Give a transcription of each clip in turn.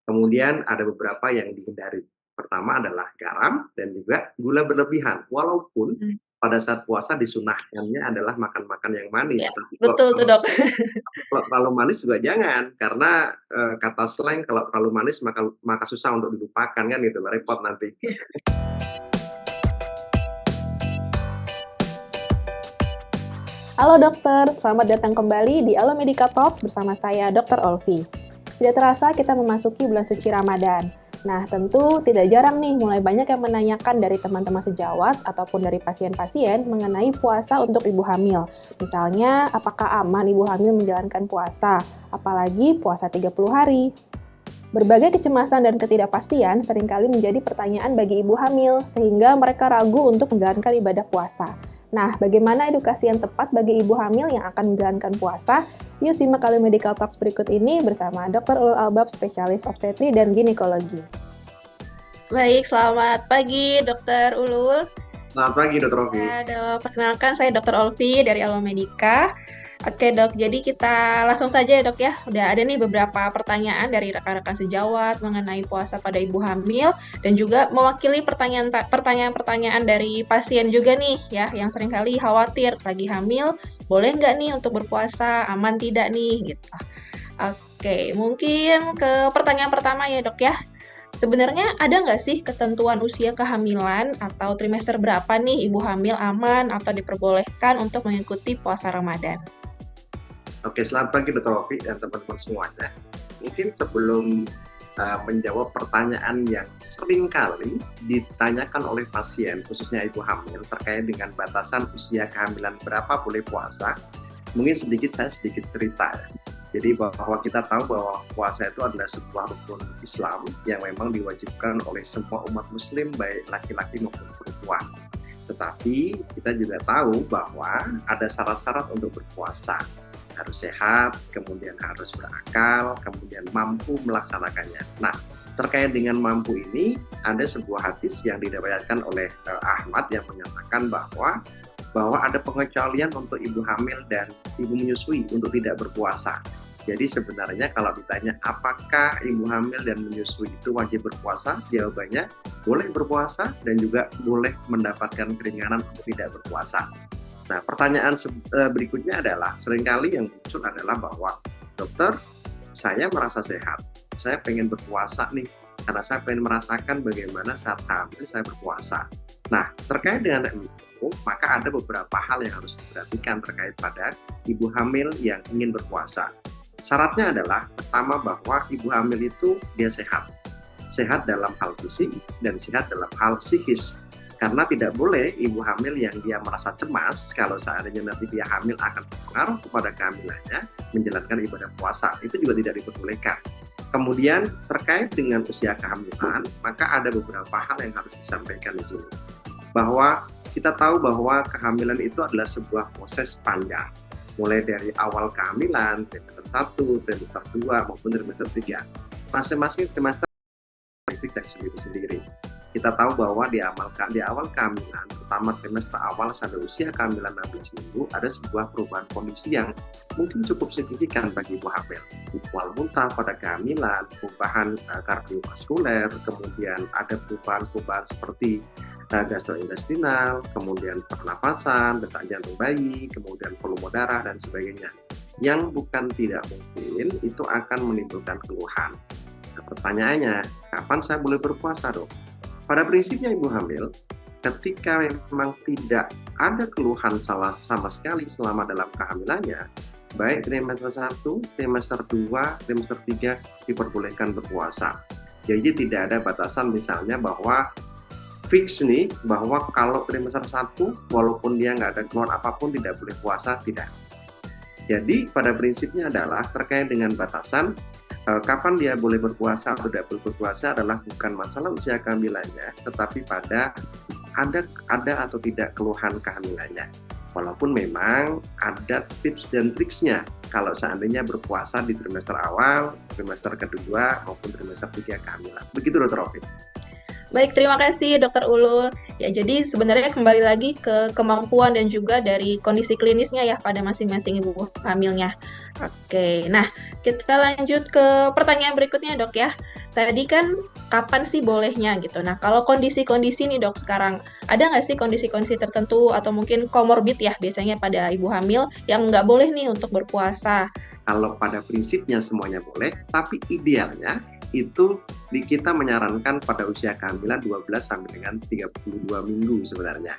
Kemudian ada beberapa yang dihindari. Pertama adalah garam dan juga gula berlebihan. Walaupun Mmm, pada saat puasa disunahkannya adalah makan-makan yang iya, manis, tapi kalau betul tuh, kalau Dok. kalau terlalu manis juga jangan, karena, kata slang kalau terlalu manis maka maka susah untuk dilupakan kan gitu, repot nanti. Halo dokter, selamat datang kembali di Alo Medica Talks bersama saya Dr. Olvi. Tidak terasa kita memasuki bulan suci Ramadan. Nah, tentu tidak jarang nih mulai banyak yang menanyakan dari teman-teman sejawat ataupun dari pasien-pasien mengenai puasa untuk ibu hamil. Misalnya, apakah aman ibu hamil menjalankan puasa, apalagi puasa 30 hari? Berbagai kecemasan dan ketidakpastian seringkali menjadi pertanyaan bagi ibu hamil, sehingga mereka ragu untuk menjalankan ibadah puasa. Nah, bagaimana edukasi yang tepat bagi ibu hamil yang akan menjalankan puasa? Yuk simak kali Medical Talks berikut ini bersama Dr. Ulul Albab, spesialis obstetri dan ginekologi. Baik, selamat pagi Dokter Ulul. Selamat pagi Dr. Rofi. Ya, Dok, perkenalkan saya Dr. Olvi dari Alo Medica. Oke, Dok, jadi kita langsung saja ya, Dok ya. Udah ada nih beberapa pertanyaan dari rekan-rekan sejawat mengenai puasa pada ibu hamil dan juga mewakili pertanyaan-pertanyaan dari pasien juga nih ya, yang seringkali khawatir lagi hamil, boleh nggak nih untuk berpuasa, aman tidak nih gitu. Oke, mungkin ke pertanyaan pertama ya, Dok ya. Sebenarnya ada nggak sih ketentuan usia kehamilan atau trimester berapa nih ibu hamil aman atau diperbolehkan untuk mengikuti puasa Ramadan? Oke, selamat pagi Dr. Rofi dan teman-teman semuanya. Mungkin sebelum menjawab pertanyaan yang sering kali ditanyakan oleh pasien, khususnya ibu hamil, terkait dengan batasan usia kehamilan berapa boleh puasa, mungkin saya sedikit cerita ya. Jadi bahwa kita tahu bahwa puasa itu adalah sebuah rukun Islam yang memang diwajibkan oleh semua umat muslim baik laki-laki maupun perempuan. Tetapi kita juga tahu bahwa ada syarat-syarat untuk berpuasa. Harus sehat, kemudian harus berakal, kemudian mampu melaksanakannya. Nah, terkait dengan mampu ini, ada sebuah hadis yang diriwayatkan oleh Ahmad yang menyatakan bahwa ada pengecualian untuk ibu hamil dan ibu menyusui untuk tidak berpuasa. Jadi sebenarnya kalau ditanya apakah ibu hamil dan menyusui itu wajib berpuasa, jawabannya boleh berpuasa dan juga boleh mendapatkan keringanan untuk tidak berpuasa. Nah, pertanyaan berikutnya adalah, seringkali yang muncul adalah bahwa, dokter, saya merasa sehat, saya pengen berpuasa nih, karena saya pengen merasakan bagaimana saat hamil saya berpuasa. Nah, terkait dengan itu, maka ada beberapa hal yang harus diperhatikan terkait pada ibu hamil yang ingin berpuasa. Syaratnya adalah, pertama bahwa ibu hamil itu dia sehat. Sehat dalam hal fisik dan sehat dalam hal psikis. Karena tidak boleh ibu hamil yang dia merasa cemas kalau seandainya nanti dia hamil akan berpengaruh kepada kehamilannya menjalankan ibadah puasa. Itu juga tidak diperbolehkan. Kemudian terkait dengan usia kehamilan, maka ada beberapa hal yang harus disampaikan di sini. Bahwa kita tahu bahwa kehamilan itu adalah sebuah proses panjang. Mulai dari awal kehamilan, trimester 1, trimester 2, maupun trimester 3. Masing-masing trimester dan sendiri-sendiri. Kita tahu bahwa di awal kehamilan, terutama trimester awal sampai usia kehamilan 16 minggu, ada sebuah perubahan kondisi yang mungkin cukup signifikan bagi ibu hamil. Mual muntah pada kehamilan, perubahan kardiovaskuler, kemudian ada perubahan seperti gastrointestinal, kemudian pernafasan, detak jantung bayi, kemudian volume darah, dan sebagainya. Yang bukan tidak mungkin itu akan menimbulkan keluhan. Nah, pertanyaannya, kapan saya boleh berpuasa, dok? Pada prinsipnya ibu hamil, ketika memang tidak ada keluhan sama sekali selama dalam kehamilannya, baik trimester 1, trimester 2, trimester 3 diperbolehkan berpuasa. Jadi tidak ada batasan misalnya bahwa fix nih, bahwa kalau trimester 1 walaupun dia nggak ada keluhan apapun tidak boleh puasa, tidak. Jadi pada prinsipnya adalah terkait dengan batasan kapan dia boleh berpuasa atau tidak boleh berpuasa adalah bukan masalah usia kehamilannya, tetapi pada ada atau tidak keluhan kehamilannya. Walaupun memang ada tips dan triksnya kalau seandainya berpuasa di trimester awal, trimester kedua, maupun trimester 3 kehamilan. Begitu Dr. Rofi. Baik, terima kasih Dokter Ulul. Ya, jadi sebenarnya kembali lagi ke kemampuan dan juga dari kondisi klinisnya ya pada masing-masing ibu hamilnya. Oke, nah kita lanjut ke pertanyaan berikutnya dok ya. tadi kan kapan sih bolehnya gitu. Nah, kalau kondisi-kondisi nih dok sekarang, ada nggak sih kondisi-kondisi tertentu atau mungkin komorbid ya biasanya pada ibu hamil yang nggak boleh nih untuk berpuasa? Kalau pada prinsipnya semuanya boleh, tapi idealnya itu kita menyarankan pada usia kehamilan 12 sampai dengan 32 minggu sebenarnya.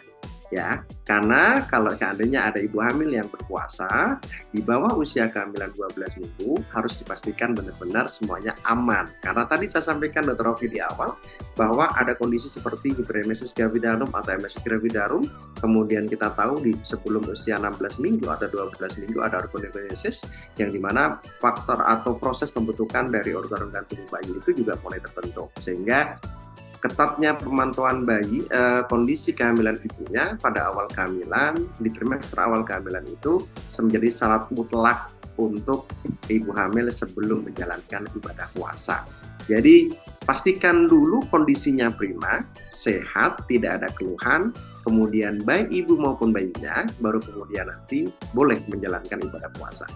Ya, karena kalau seandainya ada ibu hamil yang berpuasa di bawah usia kehamilan 12 minggu harus dipastikan benar-benar semuanya aman. Karena tadi saya sampaikan Dr. Rofi di awal bahwa ada kondisi seperti hiperemesis gravidarum atau emesis gravidarum. Kemudian kita tahu di sebelum usia 16 minggu atau 12 minggu ada organogenesis yang dimana faktor atau proses pembentukan dari organ-organ tubuh bayi itu juga mulai terbentuk. Sehingga ketatnya pemantauan bayi, kondisi kehamilan ibunya pada awal kehamilan, di trimester awal kehamilan itu menjadi syarat mutlak untuk ibu hamil sebelum menjalankan ibadah puasa. Jadi pastikan dulu kondisinya prima, sehat, tidak ada keluhan, kemudian baik ibu maupun bayinya, baru kemudian nanti boleh menjalankan ibadah puasa.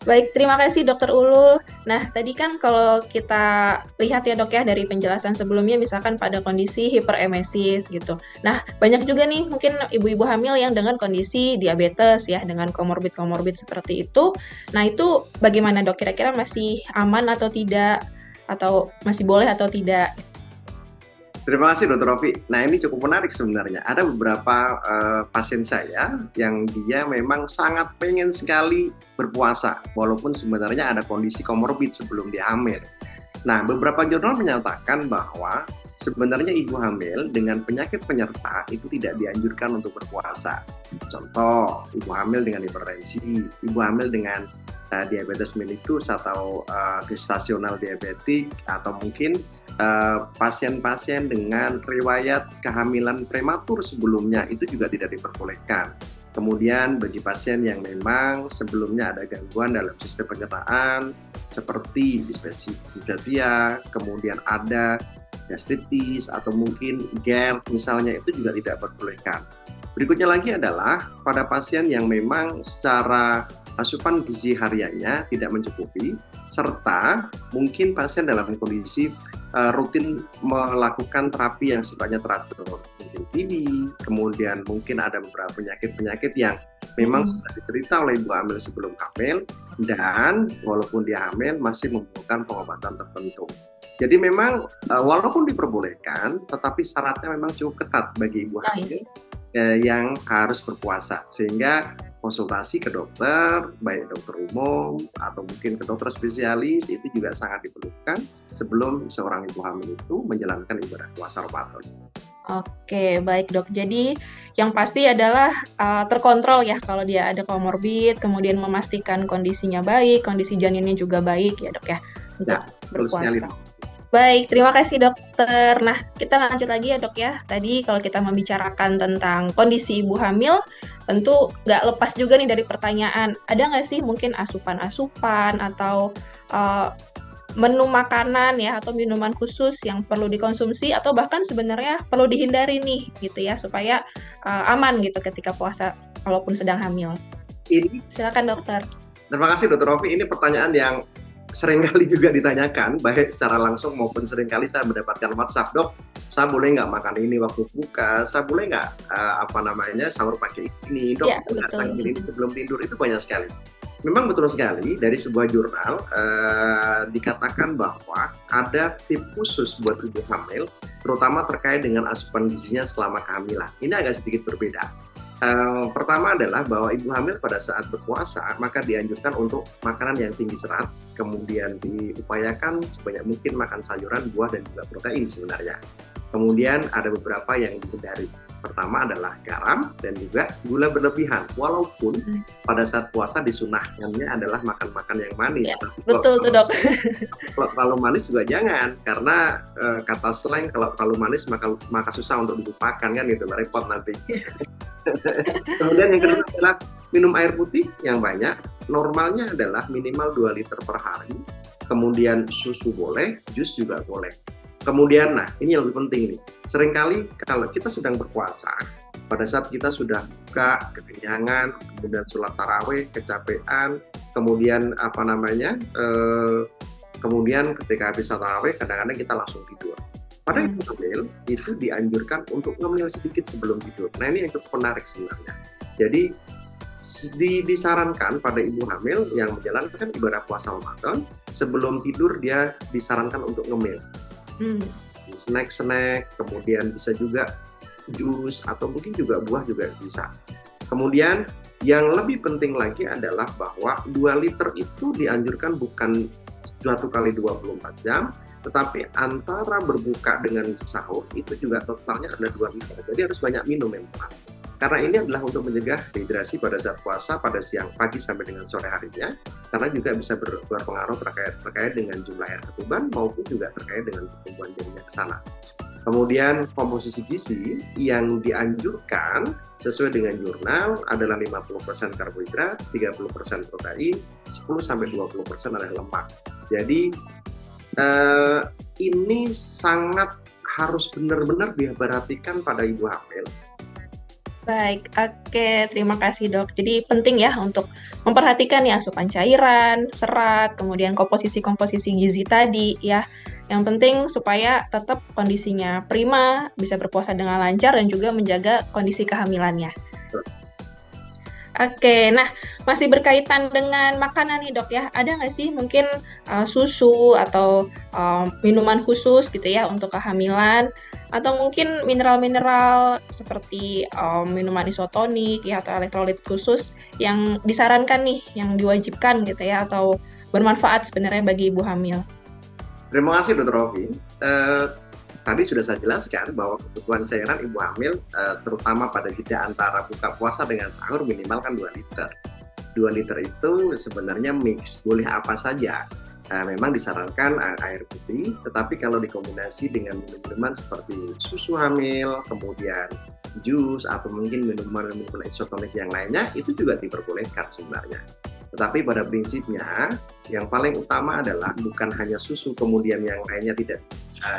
Baik, terima kasih Dokter Ulul. Nah, tadi kan kalau kita lihat ya dok ya dari penjelasan sebelumnya misalkan pada kondisi hiperemesis gitu. Nah, banyak juga nih mungkin ibu-ibu hamil yang dengan kondisi diabetes ya, dengan komorbid-komorbid seperti itu. Nah, itu bagaimana dok? Kira-kira masih aman atau tidak? Atau masih boleh atau tidak? Terima kasih Dr. Rofi. Nah ini cukup menarik sebenarnya. Ada beberapa pasien saya yang dia memang sangat pengen sekali berpuasa, walaupun sebenarnya ada kondisi komorbid sebelum dia hamil. Nah beberapa jurnal menyatakan bahwa sebenarnya ibu hamil dengan penyakit penyerta itu tidak dianjurkan untuk berpuasa. Contoh, ibu hamil dengan hipertensi, ibu hamil dengan diabetes mellitus atau gestasional diabetik, atau mungkin pasien-pasien dengan riwayat kehamilan prematur sebelumnya itu juga tidak diperbolehkan. Kemudian bagi pasien yang memang sebelumnya ada gangguan dalam sistem pencernaan seperti dispepsia, kemudian ada gastritis atau mungkin GERD misalnya, itu juga tidak diperbolehkan. Berikutnya lagi adalah pada pasien yang memang secara asupan gizi hariannya tidak mencukupi, serta mungkin pasien dalam kondisi rutin melakukan terapi yang sifatnya teratur, mungkin TB, kemudian mungkin ada beberapa penyakit-penyakit yang memang sudah diterita oleh ibu hamil sebelum hamil, dan walaupun dia hamil masih membutuhkan pengobatan tertentu. Jadi memang walaupun diperbolehkan, tetapi syaratnya memang cukup ketat bagi ibu hamil yang harus berpuasa, sehingga konsultasi ke dokter, baik dokter umum atau mungkin ke dokter spesialis itu juga sangat diperlukan sebelum seorang ibu hamil itu menjalankan ibadah puasa Ramadan. Oke, baik dok. Jadi yang pasti adalah terkontrol ya kalau dia ada komorbid, kemudian memastikan kondisinya baik, kondisi janinnya juga baik ya dok ya untuk berpuasa. Baik, terima kasih dokter. Nah, kita lanjut lagi ya dok ya. Tadi kalau kita membicarakan tentang kondisi ibu hamil, tentu nggak lepas juga nih dari pertanyaan, ada nggak sih mungkin asupan-asupan atau menu makanan ya atau minuman khusus yang perlu dikonsumsi atau bahkan sebenarnya perlu dihindari nih gitu ya supaya aman gitu ketika puasa walaupun sedang hamil. Silakan dokter. Terima kasih Dr. Rofi. Ini pertanyaan yang seringkali juga ditanyakan, baik secara langsung maupun seringkali saya mendapatkan WhatsApp, dok, saya boleh nggak makan ini waktu buka, saya boleh nggak sahur pakai ini, dok, ini sebelum tidur, itu banyak sekali. Memang betul sekali, dari sebuah jurnal dikatakan bahwa ada tip khusus buat ibu hamil, terutama terkait dengan asupan gizinya selama kehamilan. Ini agak sedikit berbeda. Pertama adalah bahwa ibu hamil pada saat berpuasa maka dianjurkan untuk makanan yang tinggi serat, kemudian diupayakan sebanyak mungkin makan sayuran, buah, dan juga protein sebenarnya. Kemudian ada beberapa yang dihindari. Pertama adalah garam dan juga gula berlebihan, walaupun pada saat puasa disunahkannya adalah makan-makan yang manis. Ya, betul tuh dok. Kalau terlalu manis juga jangan, karena kata slang kalau terlalu manis maka susah untuk dilupakan kan gitu, repot nanti. Kemudian yang kedua adalah minum air putih yang banyak, normalnya adalah minimal 2 liter per hari. Kemudian susu boleh, jus juga boleh. Kemudian, nah ini yang lebih penting nih, seringkali kalau kita sedang berpuasa, pada saat kita sudah buka, kekenyangan, kemudian sholat tarawih, kecapean, kemudian Kemudian ketika habis tarawih kadang-kadang kita langsung tidur. Pada Hmm. ibu hamil itu dianjurkan untuk ngemil sedikit sebelum tidur. Nah ini yang cukup menarik sebenarnya. Jadi disarankan pada ibu hamil yang menjalankan ibadah puasa Ramadan sebelum tidur dia disarankan untuk ngemil. Hmm. Snack, kemudian bisa juga jus atau mungkin juga buah juga bisa. Kemudian yang lebih penting lagi adalah bahwa 2 liter itu dianjurkan bukan 1 kali 24 jam, tetapi antara berbuka dengan sahur itu juga totalnya ada 2 liter. Jadi harus banyak minum memang. Karena ini adalah untuk mencegah dehidrasi pada saat puasa pada siang pagi sampai dengan sore harinya, karena juga bisa berpengaruh terkait dengan jumlah air ketuban maupun juga terkait dengan pertumbuhan janinnya ke sana. Kemudian komposisi gizi yang dianjurkan sesuai dengan jurnal adalah 50% karbohidrat, 30% protein, 10-20% adalah lemak. Jadi ini sangat harus benar-benar diperhatikan pada ibu hamil. Baik, oke, terima kasih dok. Jadi penting ya untuk memperhatikan ya asupan cairan, serat, kemudian komposisi-komposisi gizi tadi ya. Yang penting supaya tetap kondisinya prima, bisa berpuasa dengan lancar dan juga menjaga kondisi kehamilannya. Oke, nah masih berkaitan dengan makanan nih dok ya, ada nggak sih mungkin susu atau minuman khusus gitu ya untuk kehamilan, atau mungkin mineral-mineral seperti minuman isotonik ya atau elektrolit khusus yang disarankan nih, yang diwajibkan gitu ya, atau bermanfaat sebenarnya bagi ibu hamil? Terima kasih Dr. Rofi. Tadi sudah saya jelaskan bahwa kebutuhan cairan ibu hamil terutama pada jeda antara buka puasa dengan sahur minimal kan 2 liter. 2 liter itu sebenarnya mix, boleh apa saja. Memang disarankan air putih, tetapi kalau dikombinasi dengan minuman seperti susu hamil, kemudian jus atau mungkin minuman isotonik yang lainnya itu juga diperbolehkan sebenarnya. Tetapi pada prinsipnya yang paling utama adalah bukan hanya susu kemudian yang lainnya tidak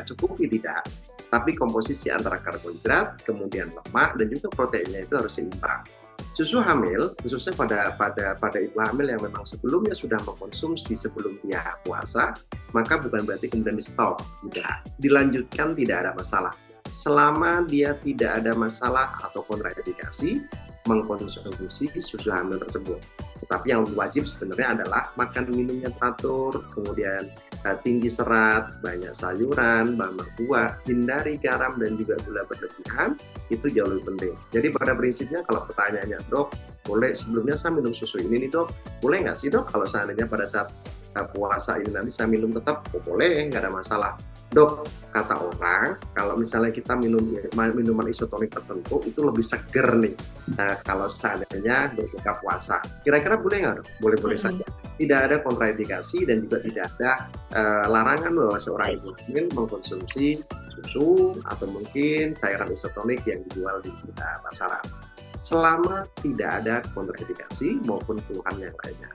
cukupi, tidak, tapi komposisi antara karbohidrat, kemudian lemak dan juga proteinnya itu harus seimbang. Susu hamil khususnya pada ibu hamil yang memang sebelumnya sudah mengkonsumsi sebelum dia puasa, maka bukan berarti kemudian di stop, tidak, dilanjutkan, tidak ada masalah. Selama dia tidak ada masalah atau kontraindikasi mengkonsumsi susu hamil tersebut. Tetapi yang wajib sebenarnya adalah makan minumnya teratur, kemudian tinggi serat, banyak sayuran, banyak buah, hindari garam dan juga gula berlebihan, itu jauh lebih penting. Jadi pada prinsipnya kalau pertanyaannya, dok, boleh sebelumnya saya minum susu ini nih dok, boleh nggak sih dok kalau seandainya pada saat puasa ini nanti saya minum tetap, oh boleh, nggak ada masalah. Dok, kata orang, kalau misalnya kita minum minuman isotonik tertentu, itu lebih seger nih kalau seandainya berbuka puasa. Kira-kira boleh nggak dok? Boleh-boleh saja. Tidak ada kontraindikasi dan juga tidak ada larangan bahwa seorang ibu hamil mengkonsumsi susu atau mungkin cairan isotonik yang dijual di pasaran. Selama tidak ada kontraindikasi maupun keluhan yang lainnya.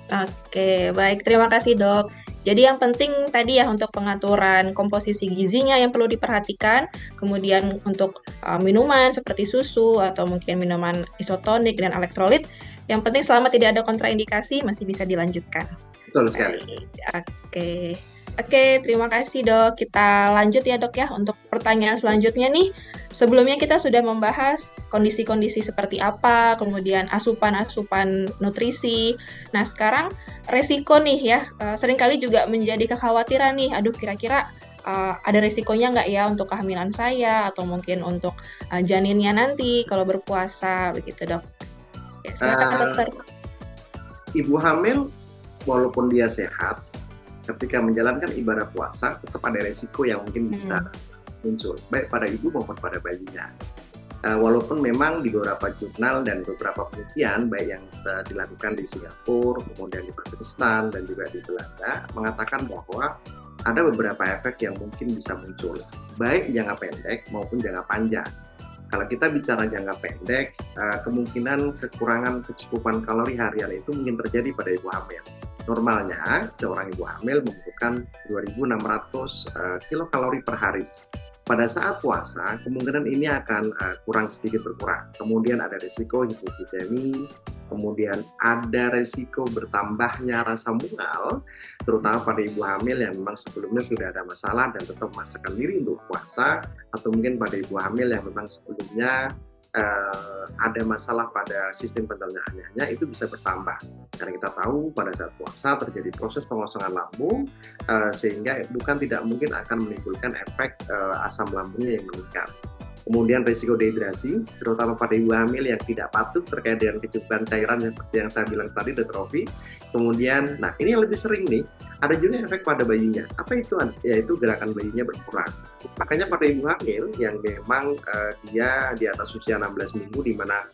Oke, baik. Terima kasih, Dok. Jadi yang penting tadi ya untuk pengaturan komposisi gizinya yang perlu diperhatikan, kemudian untuk minuman seperti susu atau mungkin minuman isotonik dan elektrolit, yang penting selama tidak ada kontraindikasi masih bisa dilanjutkan. Betul sekali. Oke, terima kasih dok. Kita lanjut ya dok ya untuk pertanyaan selanjutnya nih. Sebelumnya kita sudah membahas kondisi-kondisi seperti apa, kemudian asupan-asupan nutrisi. Nah sekarang resiko nih ya, seringkali juga menjadi kekhawatiran nih, aduh kira-kira ada resikonya nggak ya untuk kehamilan saya, atau mungkin untuk janinnya nanti kalau berpuasa, begitu dok. Ya, silakan dokter. Ibu hamil, walaupun dia sehat, ketika menjalankan ibadah puasa tetap ada resiko yang mungkin bisa muncul baik pada ibu maupun pada bayinya. Walaupun memang di beberapa jurnal dan beberapa penelitian baik yang dilakukan di Singapura, kemudian di Pakistan dan juga di Belanda mengatakan bahwa ada beberapa efek yang mungkin bisa muncul baik jangka pendek maupun jangka panjang. Kalau kita bicara jangka pendek, kemungkinan kekurangan kecukupan kalori harian itu mungkin terjadi pada ibu hamil. Normalnya, seorang ibu hamil membutuhkan 2.600 kilokalori per hari. pada saat puasa kemungkinan ini akan kurang sedikit berkurang. Kemudian ada risiko hipoglikemi, kemudian ada risiko bertambahnya rasa mual, terutama pada ibu hamil yang memang sebelumnya sudah ada masalah dan tetap memaksakan diri untuk puasa, atau mungkin pada ibu hamil yang memang sebelumnya ada masalah pada sistem pencernaannya, itu bisa bertambah. Karena kita tahu pada saat puasa terjadi proses pengosongan lambung, sehingga bukan tidak mungkin akan menimbulkan efek asam lambungnya yang meningkat. Kemudian risiko dehidrasi, terutama pada ibu hamil yang tidak patuh terkait dengan kecukupan cairan seperti yang saya bilang tadi, Dr. Rofi. Kemudian, nah ini yang lebih sering nih, ada juga efek pada bayinya. Apa itu? Yaitu gerakan bayinya berkurang. Makanya pada ibu hamil yang memang dia di atas usia 16 minggu, di mana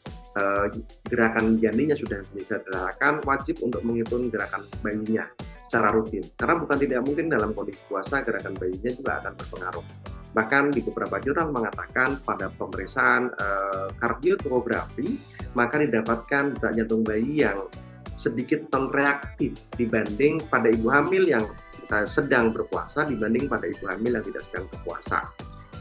gerakan janinnya sudah bisa dilakukan, wajib untuk menghitung gerakan bayinya secara rutin. Karena bukan tidak mungkin dalam kondisi puasa gerakan bayinya juga akan berpengaruh. Bahkan di beberapa jurnal mengatakan pada pemeriksaan kardiotomografi, maka didapatkan detak jantung bayi yang sedikit non-reaktif dibanding pada ibu hamil yang sedang berpuasa dibanding pada ibu hamil yang tidak sedang berpuasa.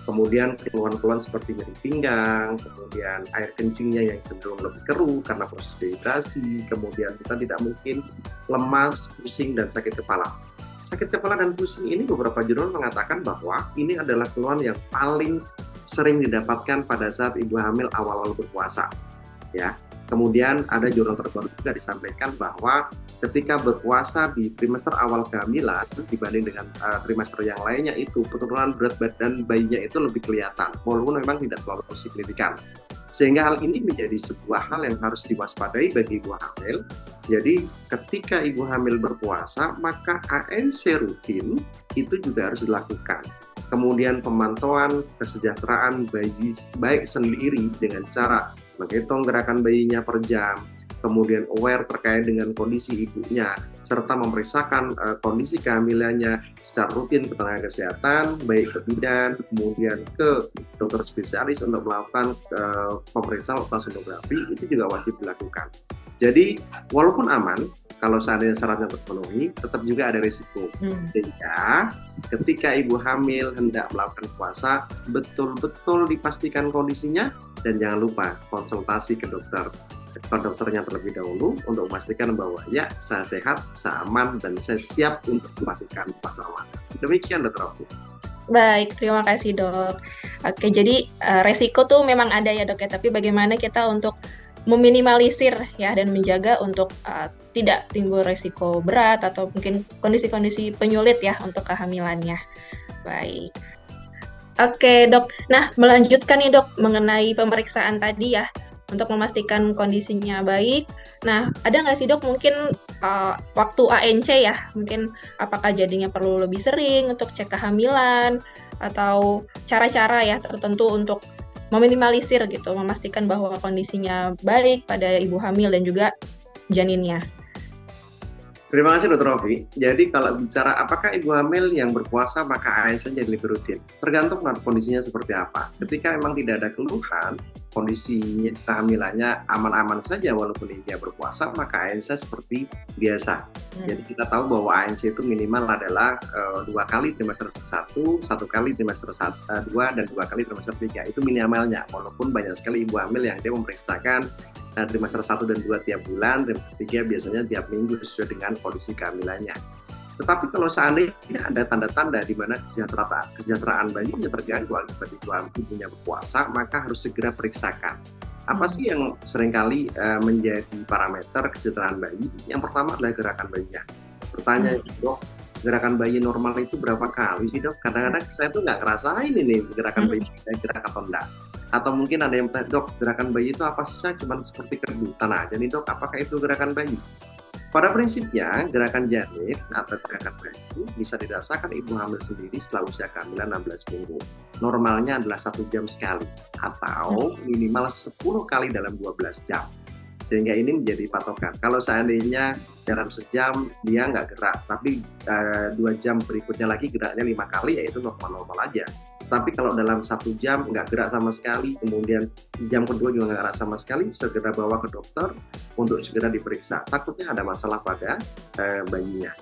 Kemudian keluhan-keluhan seperti nyeri pinggang, kemudian air kencingnya yang cenderung lebih keruh karena proses dehidrasi, kemudian kita tidak mungkin lemas, pusing, dan sakit kepala. Sakit kepala dan pusing ini beberapa jurnal mengatakan bahwa ini adalah keluhan yang paling sering didapatkan pada saat ibu hamil awal-awal berpuasa. Ya. Kemudian ada jurnal terbaru juga disampaikan bahwa ketika berpuasa di trimester awal kehamilan dibanding dengan trimester yang lainnya, itu penurunan berat badan bayinya itu lebih kelihatan, walaupun memang tidak terlalu signifikan. Sehingga hal ini menjadi sebuah hal yang harus diwaspadai bagi ibu hamil. Jadi ketika ibu hamil berpuasa, maka ANC rutin itu juga harus dilakukan. Kemudian pemantauan kesejahteraan bayi baik sendiri dengan cara menghitung gerakan bayinya per jam, kemudian aware terkait dengan kondisi ibunya, serta memeriksakan kondisi kehamilannya secara rutin ke tenaga kesehatan, baik ke bidan, kemudian ke dokter spesialis untuk melakukan pemeriksaan ultrasonografi, itu juga wajib dilakukan. Jadi, walaupun aman, kalau seandainya syaratnya terpenuhi, tetap juga ada risiko. Sehingga ketika ibu hamil hendak melakukan puasa, betul-betul dipastikan kondisinya, dan jangan lupa konsultasi ke dokternya terlebih dahulu untuk memastikan bahwa ya, saya sehat, saya aman, dan saya siap untuk melakukan puasa Ramadan. Demikian, Dr. Rofi. Baik, terima kasih dok. Oke, jadi resiko tuh memang ada ya dok ya, tapi bagaimana kita untuk meminimalisir ya dan menjaga untuk tidak timbul resiko berat atau mungkin kondisi-kondisi penyulit ya untuk kehamilannya. Baik. Oke dok, nah melanjutkan nih dok mengenai pemeriksaan tadi ya untuk memastikan kondisinya baik. Nah ada nggak sih dok mungkin waktu ANC ya, mungkin apakah jadinya perlu lebih sering untuk cek kehamilan atau cara-cara ya tertentu untuk meminimalisir gitu, memastikan bahwa kondisinya baik pada ibu hamil dan juga janinnya. Terima kasih Dr. Rofi. Jadi kalau bicara apakah ibu hamil yang berpuasa maka ANC jadi lebih rutin, tergantung kondisinya seperti apa. Ketika memang tidak ada keluhan, kondisi kehamilannya aman-aman saja walaupun dia berpuasa, maka ANC seperti biasa. Jadi kita tahu bahwa ANC itu minimal adalah 2 kali trimester 1, 1 kali trimester 2, dan 2 kali trimester 3. Itu minimalnya, walaupun banyak sekali ibu hamil yang dia memeriksakan trimester 1 dan 2 tiap bulan, trimester 3 biasanya tiap minggu sesuai dengan kondisi kehamilannya. Tetapi kalau seandainya ada tanda-tanda di mana kesejahteraan bayinya terganggu akibat ibunya berpuasa, maka harus segera periksakan. Apa sih yang seringkali menjadi parameter kesejahteraan bayi? Yang pertama adalah gerakan bayinya. Pertanyaan dok, gerakan bayi normal itu berapa kali sih dok? Kadang-kadang saya tuh nggak ngerasain ini gerakan bayi saya gerak atau enggak. Atau mungkin ada yang bertanya, dok gerakan bayi itu apa sih? Saya cuma seperti kerebutan aja nih dok, apakah itu gerakan bayi? Pada prinsipnya, gerakan janin atau gerakan bayi itu bisa dirasakan ibu hamil sendiri setelah usia kehamilan 16 minggu. Normalnya adalah 1 jam sekali, atau minimal 10 kali dalam 12 jam. Sehingga ini menjadi patokan. Kalau seandainya dalam sejam dia nggak gerak, tapi 2 jam berikutnya lagi geraknya 5 kali, ya itu normal-normal aja. Tapi kalau dalam 1 jam nggak gerak sama sekali, kemudian jam kedua juga nggak gerak sama sekali, segera bawa ke dokter untuk segera diperiksa. Takutnya ada masalah pada bayinya.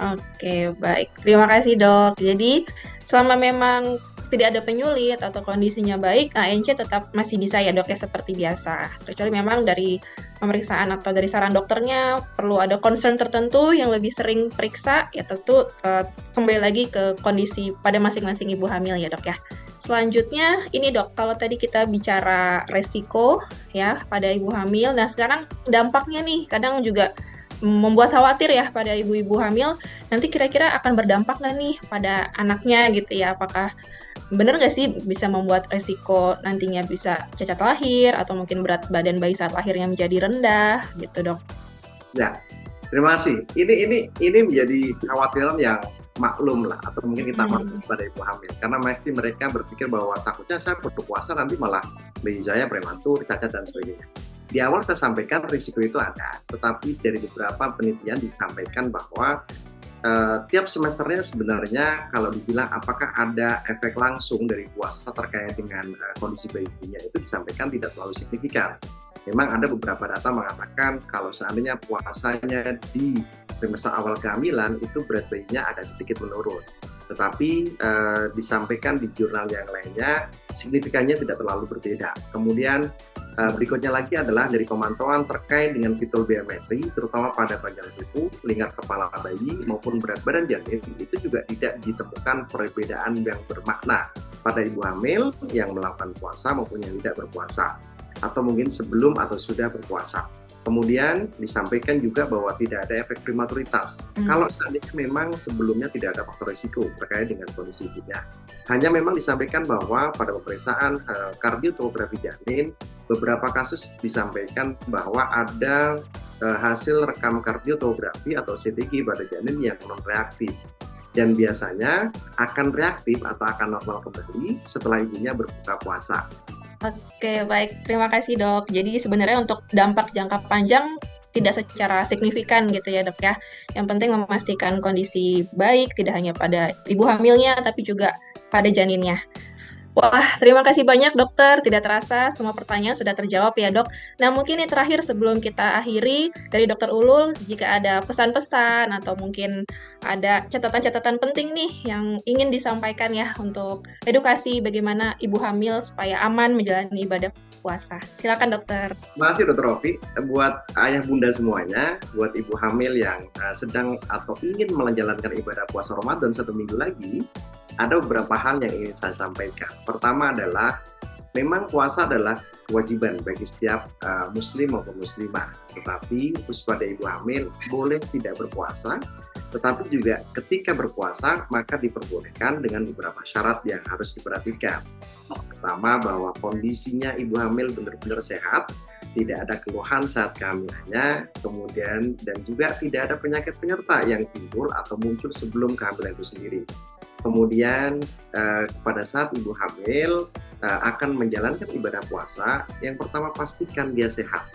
Oke, baik. Terima kasih dok. Jadi selama memang tidak ada penyulit atau kondisinya baik, ANC tetap masih bisa ya dok ya seperti biasa. Kecuali memang dari pemeriksaan atau dari saran dokternya perlu ada concern tertentu yang lebih sering periksa, ya tentu kembali lagi ke kondisi pada masing-masing ibu hamil ya dok ya. Selanjutnya ini dok, kalau tadi kita bicara resiko ya pada ibu hamil, nah sekarang dampaknya nih kadang juga membuat khawatir ya pada ibu-ibu hamil, nanti kira-kira akan berdampak nggak nih pada anaknya gitu ya, apakah benar nggak sih bisa membuat resiko nantinya bisa cacat lahir atau mungkin berat badan bayi saat lahirnya menjadi rendah gitu dok. Ya, terima kasih. Ini menjadi kekhawatiran yang maklum lah, atau mungkin kita maklum pada ibu hamil, karena mesti mereka berpikir bahwa takutnya saya berpuasa nanti malah bayi saya prematur, cacat dan sebagainya. Di awal saya sampaikan risiko itu ada, tetapi dari beberapa penelitian disampaikan bahwa tiap semesternya sebenarnya kalau dibilang apakah ada efek langsung dari puasa terkait dengan kondisi bayinya, itu disampaikan tidak terlalu signifikan. Memang ada beberapa data mengatakan kalau seandainya puasanya di trimester awal kehamilan itu berat bayinya agak sedikit menurun. Tetapi disampaikan di jurnal yang lainnya signifikannya tidak terlalu berbeda. Kemudian berikutnya lagi adalah dari pemantauan terkait dengan fetal biometri, terutama pada bagian tubuh, lingkar kepala bayi maupun berat badan janin, itu juga tidak ditemukan perbedaan yang bermakna pada ibu hamil yang melakukan puasa maupun yang tidak berpuasa, atau mungkin sebelum atau sudah berpuasa. Kemudian disampaikan juga bahwa tidak ada efek prematuritas. Kalau seandainya memang sebelumnya tidak ada faktor risiko terkait dengan kondisi ibunya. Hanya memang disampaikan bahwa pada pemeriksaan kardiotomografi janin, beberapa kasus disampaikan bahwa ada hasil rekam kardiotomografi atau CTG pada janin yang non-reaktif. Dan biasanya akan reaktif atau akan normal kembali setelah ibunya berbuka puasa. Oke, baik. Terima kasih dok. Jadi sebenarnya untuk dampak jangka panjang tidak secara signifikan gitu ya dok ya. Yang penting memastikan kondisi baik tidak hanya pada ibu hamilnya tapi juga pada janinnya. Wah, terima kasih banyak dokter. Tidak terasa semua pertanyaan sudah terjawab ya dok. Nah mungkin yang terakhir sebelum kita akhiri dari dokter Ulul, jika ada pesan-pesan atau mungkin ada catatan-catatan penting nih yang ingin disampaikan ya untuk edukasi bagaimana ibu hamil supaya aman menjalani ibadah puasa. Silakan dokter. Terima kasih Dr. Rofi. Buat ayah bunda semuanya, buat ibu hamil yang sedang atau ingin menjalankan ibadah puasa Ramadan 1 minggu lagi, ada beberapa hal yang ingin saya sampaikan. Pertama adalah, memang puasa adalah kewajiban bagi setiap muslim maupun muslimah. Tetapi khusus pada ibu hamil boleh tidak berpuasa, tetapi juga ketika berpuasa maka diperbolehkan dengan beberapa syarat yang harus diperhatikan. Pertama, bahwa kondisinya ibu hamil benar-benar sehat, tidak ada keluhan saat kehamilannya, kemudian dan juga tidak ada penyakit penyerta yang timbul atau muncul sebelum kehamilan itu sendiri. Kemudian pada saat ibu hamil akan menjalankan ibadah puasa, yang pertama pastikan dia sehat.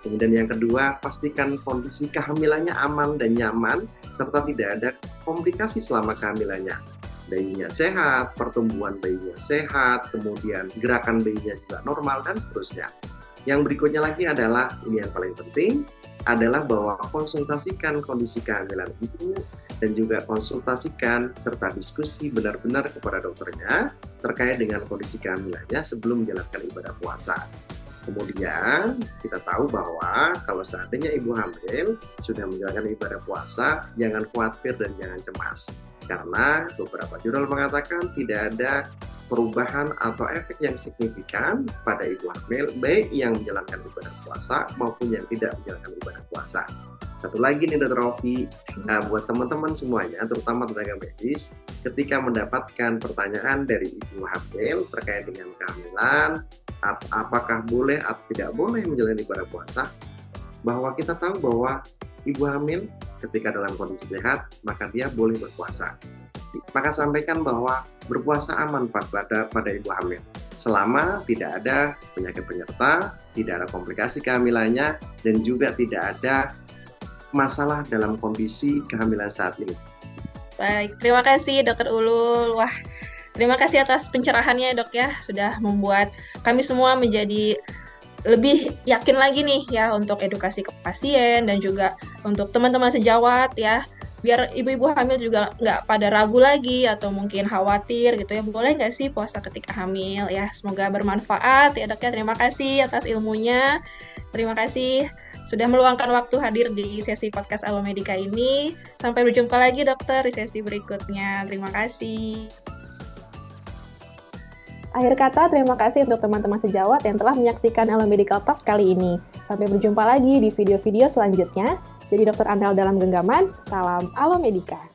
Kemudian yang kedua, pastikan kondisi kehamilannya aman dan nyaman, serta tidak ada komplikasi selama kehamilannya. Bayinya sehat, pertumbuhan bayinya sehat, kemudian gerakan bayinya juga normal, dan seterusnya. Yang berikutnya lagi adalah, ini yang paling penting, adalah bahwa konsultasikan kondisi kehamilan ibu dan juga konsultasikan serta diskusi benar-benar kepada dokternya terkait dengan kondisi kehamilannya sebelum menjalankan ibadah puasa. Kemudian kita tahu bahwa kalau seandainya ibu hamil sudah menjalankan ibadah puasa, jangan khawatir dan jangan cemas. Karena beberapa jurnal mengatakan tidak ada perubahan atau efek yang signifikan pada ibu hamil, baik yang menjalankan ibadah puasa maupun yang tidak menjalankan ibadah puasa. Satu lagi nih Dr. Rofi, buat teman-teman semuanya, terutama tenaga medis, ketika mendapatkan pertanyaan dari ibu hamil terkait dengan kehamilan, apakah boleh atau tidak boleh menjalani ibadah puasa, bahwa kita tahu bahwa ibu hamil ketika dalam kondisi sehat, maka dia boleh berpuasa. Maka sampaikan bahwa berpuasa aman pada ibu hamil, selama tidak ada penyakit penyerta, tidak ada komplikasi kehamilannya, dan juga tidak ada masalah dalam kondisi kehamilan saat ini. Baik, terima kasih Dokter Ulul. Wah, terima kasih atas pencerahannya dok ya, sudah membuat kami semua menjadi lebih yakin lagi nih ya untuk edukasi ke pasien dan juga untuk teman-teman sejawat ya biar ibu-ibu hamil juga nggak pada ragu lagi atau mungkin khawatir gitu ya. Boleh nggak sih puasa ketika hamil ya? Semoga bermanfaat ya dok ya. Terima kasih atas ilmunya. Terima kasih sudah meluangkan waktu hadir di sesi podcast Alomedica ini. Sampai berjumpa lagi dokter di sesi berikutnya. Terima kasih. Akhir kata, terima kasih untuk teman-teman sejawat yang telah menyaksikan Alomedical Talks kali ini. Sampai berjumpa lagi di video-video selanjutnya. Jadi dokter andal dalam genggaman, salam Alomedica.